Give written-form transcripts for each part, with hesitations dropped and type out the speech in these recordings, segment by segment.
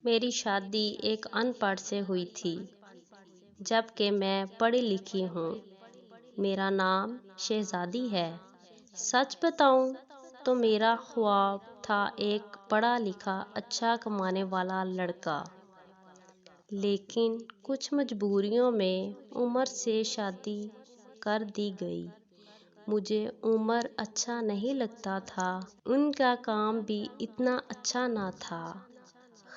میری شادی ایک ان پڑھ سے ہوئی تھی، جبکہ میں پڑھی لکھی ہوں۔ میرا نام شہزادی ہے۔ سچ بتاؤں تو میرا خواب تھا ایک پڑھا لکھا اچھا کمانے والا لڑکا، لیکن کچھ مجبوریوں میں عمر سے شادی کر دی گئی۔ مجھے عمر اچھا نہیں لگتا تھا، ان کا کام بھی اتنا اچھا نہ تھا۔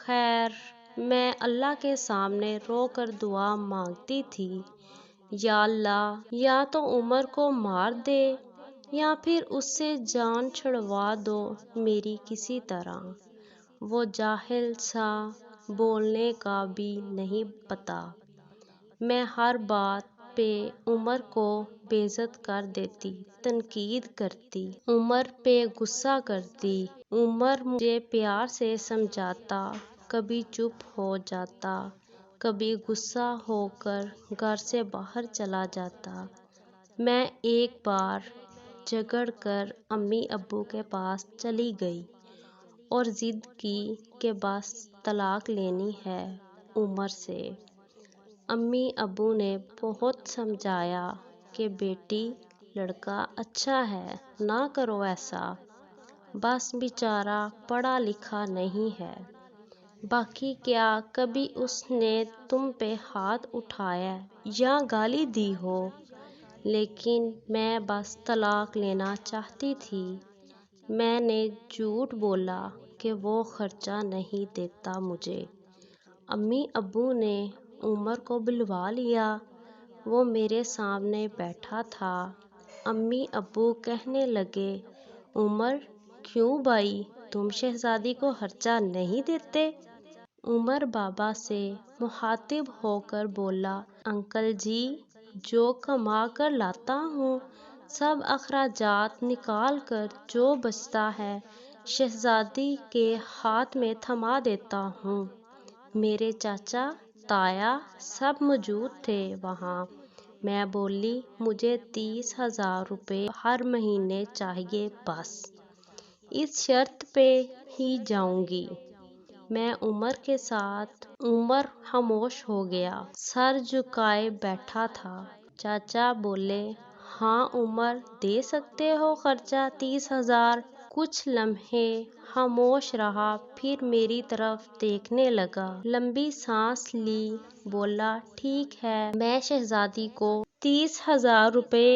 خیر، میں اللہ کے سامنے رو کر دعا مانگتی تھی، یا اللہ، یا تو عمر کو مار دے یا پھر اس سے جان چھڑوا دو میری کسی طرح۔ وہ جاہل سا، بولنے کا بھی نہیں پتا۔ میں ہر بات پہ عمر کو بے عزت کر دیتی، تنقید کرتی، عمر پہ غصہ کرتی۔ عمر مجھے پیار سے سمجھاتا، کبھی چپ ہو جاتا، کبھی غصہ ہو کر گھر سے باہر چلا جاتا۔ میں ایک بار جھگڑ کر امی ابو کے پاس چلی گئی اور ضد کی کہ بس طلاق لینی ہے عمر سے۔ امی ابو نے بہت سمجھایا کہ بیٹی، لڑکا اچھا ہے، نہ کرو ایسا، بس بیچارہ پڑھا لکھا نہیں ہے۔ باقی کیا کبھی اس نے تم پہ ہاتھ اٹھایا یا گالی دی ہو؟ لیکن میں بس طلاق لینا چاہتی تھی۔ میں نے جھوٹ بولا کہ وہ خرچہ نہیں دیتا مجھے۔ امی ابو نے عمر کو بلوا لیا، وہ میرے سامنے بیٹھا تھا۔ امی ابو کہنے لگے، عمر، کیوں بھائی، تم شہزادی کو خرچہ نہیں دیتے؟ عمر بابا سے مخاطب ہو کر بولا، انکل جی، جو کما کر لاتا ہوں سب اخراجات نکال کر جو بچتا ہے شہزادی کے ہاتھ میں تھما دیتا ہوں۔ میرے چاچا، تایا سب موجود تھے وہاں۔ میں بولی، مجھے 30,000 روپے ہر مہینے چاہیے بس، اس شرط پہ ہی جاؤں گی میں عمر کے ساتھ۔ عمر خاموش ہو گیا، سر جھکائے بیٹھا تھا۔ چاچا بولے، ہاں عمر، دے سکتے ہو خرچہ 30,000۔ کچھ لمحے خاموش رہا، پھر میری طرف دیکھنے لگا، لمبی سانس لی، بولا، ٹھیک ہے، میں شہزادی کو 30,000 روپے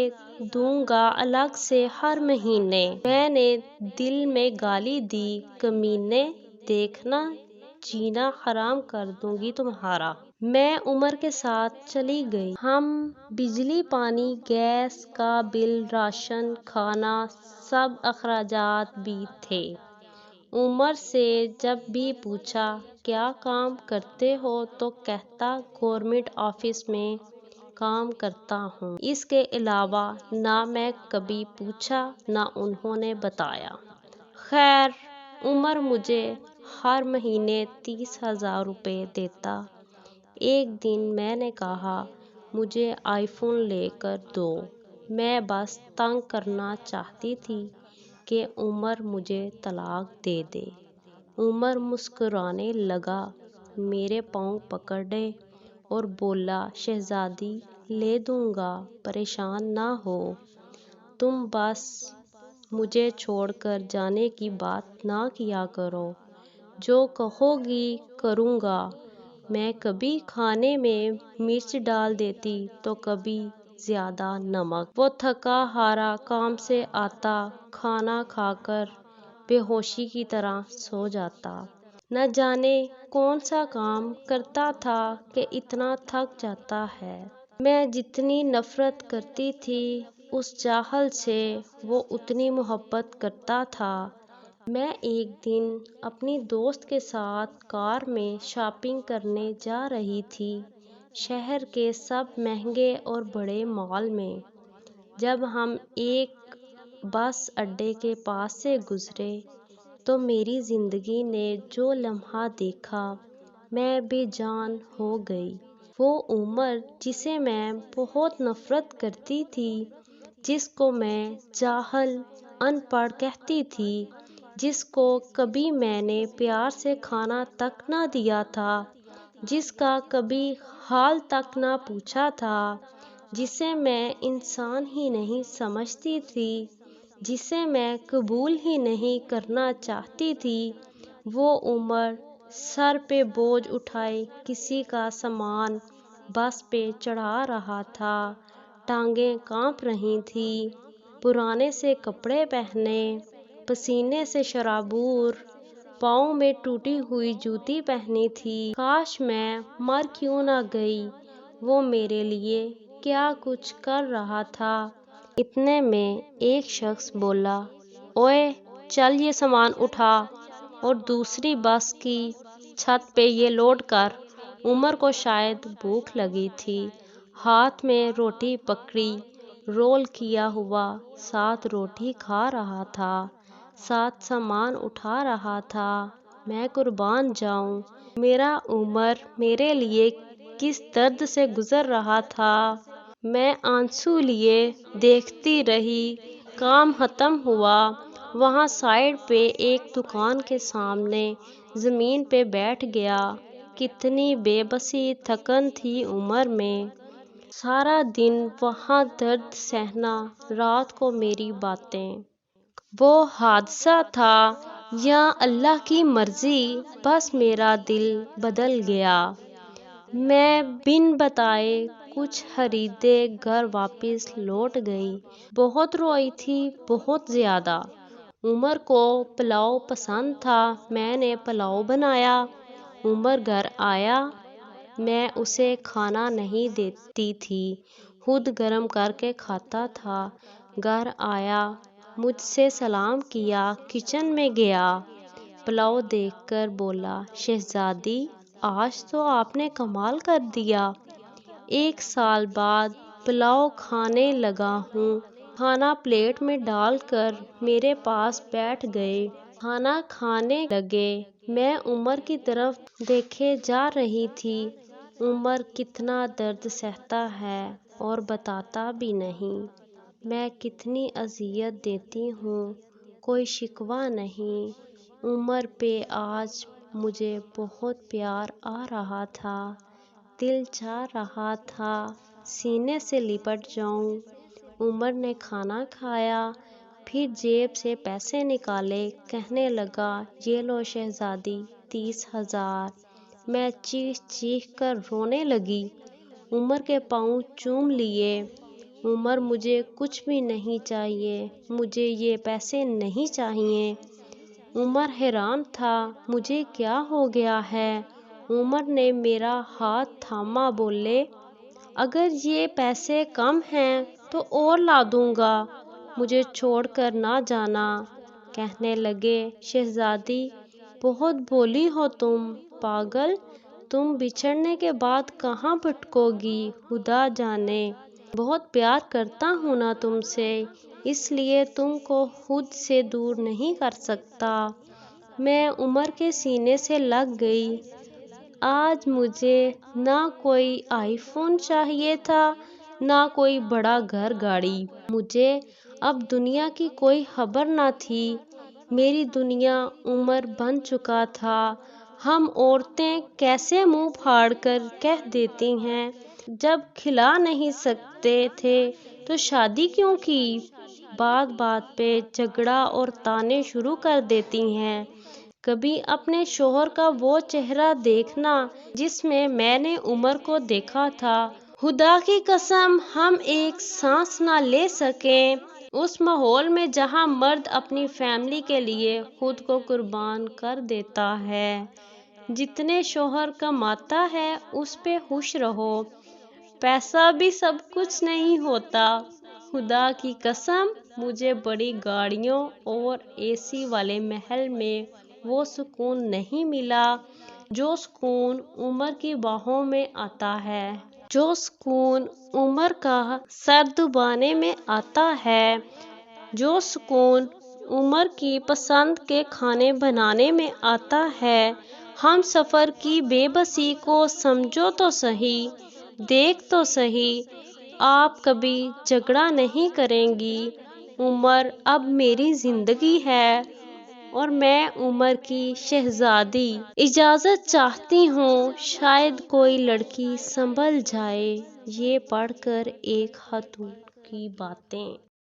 دوں گا الگ سے ہر مہینے۔ میں نے دل میں گالی دی، کمینے، دیکھنا، جینا حرام کر دوں گی تمہارا۔ میں عمر کے ساتھ چلی گئی۔ ہم بجلی، پانی، گیس کا بل، راشن، کھانا، سب اخراجات بھی تھے۔ عمر سے جب بھی پوچھا کیا کام کرتے ہو تو کہتا گورنمنٹ آفس میں کام کرتا ہوں، اس کے علاوہ نہ میں کبھی پوچھا نہ انہوں نے بتایا۔ خیر، عمر مجھے ہر مہینے 30,000 روپے دیتا۔ ایک دن میں نے کہا، مجھے آئی فون لے کر دو۔ میں بس تنگ کرنا چاہتی تھی کہ عمر مجھے طلاق دے دے۔ عمر مسکرانے لگا، میرے پاؤں پکڑے اور بولا، شہزادی، لے دوں گا، پریشان نہ ہو، تم بس مجھے چھوڑ کر جانے کی بات نہ کیا کرو، جو کہو گی کروں گا۔ میں کبھی کھانے میں مرچ ڈال دیتی تو کبھی زیادہ نمک۔ وہ تھکا ہارا کام سے آتا، کھانا کھا کر بے ہوشی کی طرح سو جاتا۔ نہ جانے کون سا کام کرتا تھا کہ اتنا تھک جاتا ہے۔ میں جتنی نفرت کرتی تھی اس جاہل سے، وہ اتنی محبت کرتا تھا۔ میں ایک دن اپنی دوست کے ساتھ کار میں شاپنگ کرنے جا رہی تھی، شہر کے سب مہنگے اور بڑے مال میں۔ جب ہم ایک بس اڈے کے پاس سے گزرے تو میری زندگی نے جو لمحہ دیکھا، میں بے جان ہو گئی۔ وہ عمر جسے میں بہت نفرت کرتی تھی، جس کو میں جاہل، ان پڑھ کہتی تھی، جس کو کبھی میں نے پیار سے کھانا تک نہ دیا تھا، جس کا کبھی حال تک نہ پوچھا تھا، جسے میں انسان ہی نہیں سمجھتی تھی، جسے میں قبول ہی نہیں کرنا چاہتی تھی، وہ عمر سر پہ بوجھ اٹھائے کسی کا سامان بس پہ چڑھا رہا تھا، ٹانگیں کانپ رہی تھیں، پرانے سے کپڑے پہنے، پسینے سے شرابور، پاؤں میں ٹوٹی ہوئی جوتی پہنی تھی۔ کاش میں مر کیوں نہ گئی، وہ میرے لیے کیا کچھ کر رہا تھا۔ اتنے میں ایک شخص بولا، اوئے چل یہ سامان اٹھا اور دوسری بس کی چھت پہ یہ لوڈ کر۔ عمر کو شاید بھوک لگی تھی، ہاتھ میں روٹی پکڑی، رول کیا ہوا، ساتھ روٹی کھا رہا تھا، ساتھ سامان اٹھا رہا تھا۔ میں قربان جاؤں، میرا عمر میرے لیے کس درد سے گزر رہا تھا۔ میں آنسو لیے دیکھتی رہی، کام ختم ہوا، وہاں سائیڈ پہ ایک دکان کے سامنے زمین پہ بیٹھ گیا۔ کتنی بے بسی تھکن تھی عمر میں، سارا دن وہاں درد سہنا، رات کو میری باتیں۔ وہ حادثہ تھا یا اللہ کی مرضی، بس میرا دل بدل گیا۔ میں بن بتائے کچھ خریدے گھر واپس لوٹ گئی۔ بہت روئی تھی، بہت زیادہ۔ عمر کو پلاؤ پسند تھا، میں نے پلاؤ بنایا۔ عمر گھر آیا، میں اسے کھانا نہیں دیتی تھی، خود گرم کر کے کھاتا تھا۔ گھر آیا، مجھ سے سلام کیا، کچن میں گیا، پلاؤ دیکھ کر بولا، شہزادی آج تو آپ نے کمال کر دیا، 1 سال بعد پلاؤ کھانے لگا ہوں۔ کھانا پلیٹ میں ڈال کر میرے پاس بیٹھ گئے، کھانا کھانے لگے۔ میں عمر کی طرف دیکھے جا رہی تھی، عمر کتنا درد سہتا ہے اور بتاتا بھی نہیں، میں کتنی اذیت دیتی ہوں، کوئی شکوہ نہیں۔ عمر پہ آج مجھے بہت پیار آ رہا تھا، دل چاہ رہا تھا سینے سے لپٹ جاؤں۔ عمر نے کھانا کھایا، پھر جیب سے پیسے نکالے، کہنے لگا، یہ لو شہزادی 30,000۔ میں چیخ چیخ کر رونے لگی، عمر کے پاؤں چوم لیے۔ عمر مجھے کچھ بھی نہیں چاہیے، مجھے یہ پیسے نہیں چاہیے۔ عمر حیران تھا، مجھے کیا ہو گیا ہے؟ عمر نے میرا ہاتھ تھاما، بولے، اگر یہ پیسے کم ہیں تو اور لا دوں گا، مجھے چھوڑ کر نہ جانا۔ کہنے لگے، شہزادی بہت بھولی ہو تم، پاگل، تم بچھڑنے کے بعد کہاں بھٹکو گی، خدا جانے۔ بہت پیار کرتا ہوں نا تم سے، اس لیے تم کو خود سے دور نہیں کر سکتا۔ میں عمر کے سینے سے لگ گئی۔ آج مجھے نہ کوئی آئی فون چاہیے تھا، نہ کوئی بڑا گھر گاڑی، مجھے اب دنیا کی کوئی خبر نہ تھی۔ میری دنیا عمر بن چکا تھا۔ ہم عورتیں کیسے منہ پھاڑ کر کہہ دیتی ہیں، جب کھلا نہیں سکتے تھے تو شادی کیوں کی؟ بات بات پہ جھگڑا اور طعنے شروع کر دیتی ہیں۔ کبھی اپنے شوہر کا وہ چہرہ دیکھنا جس میں نے عمر کو دیکھا تھا، خدا کی قسم ہم ایک سانس نہ لے سکیں اس ماحول میں جہاں مرد اپنی فیملی کے لیے خود کو قربان کر دیتا ہے۔ جتنے شوہر کماتا ہے اس پہ خوش رہو، پیسہ بھی سب کچھ نہیں ہوتا۔ خدا کی قسم مجھے بڑی گاڑیوں اور AC والے محل میں وہ سکون نہیں ملا جو سکون عمر کی باہوں میں آتا ہے، جو سکون عمر کا سر دبانے میں آتا ہے، جو سکون عمر کی پسند کے کھانے بنانے میں آتا ہے۔ ہم سفر کی بے بسی کو سمجھو تو صحیح، دیکھ تو صحیح، آپ کبھی جھگڑا نہیں کریں گی۔ عمر اب میری زندگی ہے اور میں عمر کی شہزادی اجازت چاہتی ہوں، شاید کوئی لڑکی سنبھل جائے۔ یہ پڑھ کر ایک خاتون کی باتیں